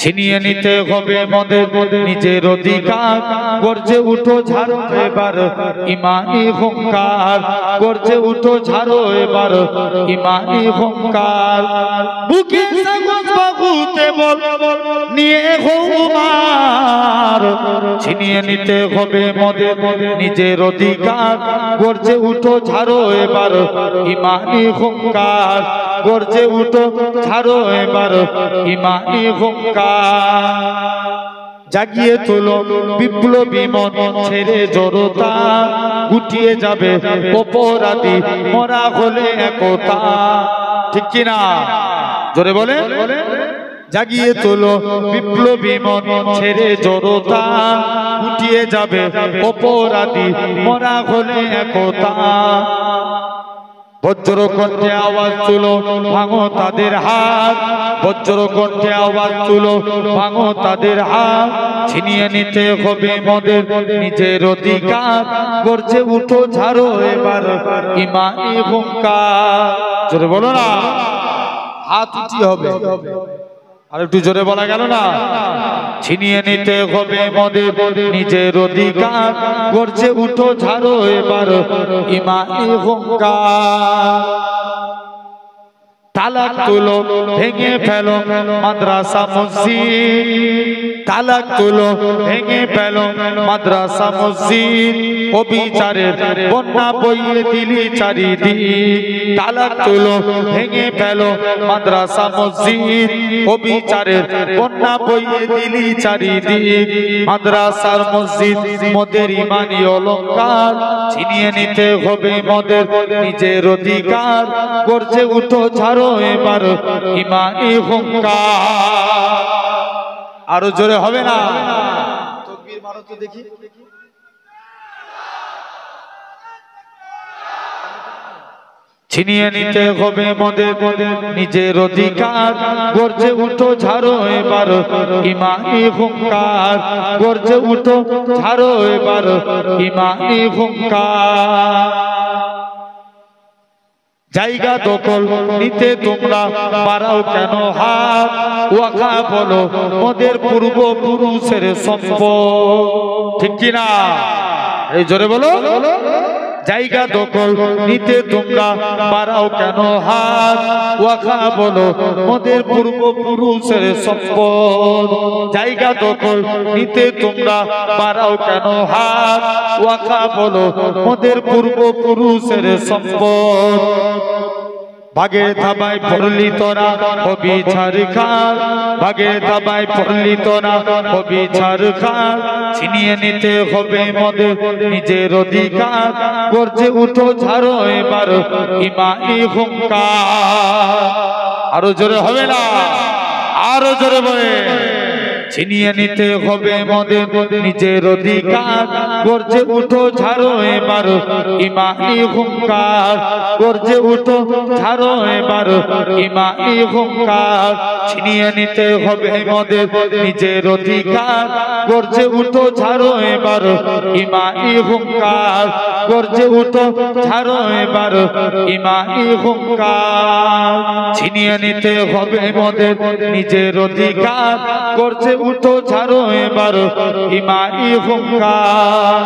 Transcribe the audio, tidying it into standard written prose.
ছিনিয়ে নিতে হবে মদের নিজের অধিকার গর্জে উঠো ঝাড়ো এবার ইমানি হুঙ্কার গর্জে উঠো ঝাড়ো এবার ইমানি হুঙ্কার বুকে সাগত বাগুতে বল নিয়ে হুমার ছিনিয়ে নিতে হবে মদের নিজের অধিকার গর্জে উঠো ঝাড়ো এবার ইমানি হুঙ্কার গর্জে উঠো ঝাড়ো এবার ইমানি হুঙ্কার জাগিয়ে তোলো বিপ্লবী মন ছেড়ে জড়তা গুটিয়ে যাবে অপরাধী মরা হলে একতা ঠিক কিনা জোরে বলে জাগিয়ে তোলো বিপ্লবী মন ছেড়ে জড়তা গুটিয়ে যাবে অপরাধী মরা হলে একতা বজ্র কণ্ঠে আওয়াজ তুলো ভাঙো তাদের হাত বজ্র কণ্ঠে আওয়াজ তুলো ভাঙো তাদের হাত ছিনিয়ে নিতে হবে মদের নিজের অধিকার গর্জে উঠো ঝাড়ো এবার ইমানি হুঙ্কার জোরে বলো না হাত উঁচি হবে আর একটু জোরে বলা গেল না ছিনিয়ে নিতে হবে মদের নিজের অধিকার গর্জে উঠো ঝাড়ো এবার ইমানি হুঙ্কার তালাক তুলো ভেঙে ফেলো মাদ্রাসা মসজিদ তালাক তুলো ভেঙে ফেলো মাদ্রাসা মসজিদ অবিচারের বন্যা বইয়ে দিলি চারিদিক তালাক তুলো ভেঙে ফেলো মাদ্রাসা মসজিদ অবিচারের বন্যা বইয়ে দিলি চারিদিক মাদ্রাসার মসজিদ মদের ইমানি অলংকার ছিনিয়ে নিতে হবে মদের নিজের অধিকার গর্জে উঠো ঝাড়ো এবার ইমানি হুঙ্কার আরো জোরে হবে না তাকবীর মারো তো দেখি ছিনিয়ে নিতে হবে মদের নিজের অধিকার গর্জে উঠো ঝাড়ো এবার ইমানি হুঙ্কার গর্জে উঠো ঝাড়ো এবার ইমানি হুঙ্কার জায়গা দখল নিতে তোমরা পারাও কেন হাত ওয়াকা বলো মদের পূর্বপুরুষের সম্পদ ঠিক কিনা এই জোরে বলো জায়গা দখল নিতে তোমরা পারাও কেন হাত ওয়াকা বলো মদের পূর্বপুরুষের সম্পদ জায়গা দখল নিতে তোমরা পারাও কেন হাত ওয়াকা বলো মদের পূর্বপুরুষের সম্পদ ভাগের ধাবায় পড়লি তোরা হবি ছারখার ভাগের ধাবায় পড়লি তোরা হবি ছারখার ছিনিয়ে নিতে হবে মদের নিজের অধিকার গর্জে উঠো ঝাড়ো এবার ইমানি হুঙ্কার আরো জোরে হবে না আরো জোরে বলে ছিনিয়ে নিতে হবে মদের নিজের অধিকার গর্জে উঠো ঝাড়ো এবার ইমানি হুঙ্কার গর্জে উঠো ঝাড়ো এবার ইমানি হুঙ্কার ছিনিয়ে নিতে হবে মদের নিজের অধিকার গর্জে উঠো ঝাড়ো এবার ইমানি হুঙ্কার গর্জে উঠো ঝাড়ো এবার ইমানি হুঙ্কার ছিনিয়ে নিতে হবে মদের নিজের অধিকার গর্জে উঠো ঝাড়ো এবার ইমানি হুঙ্কার।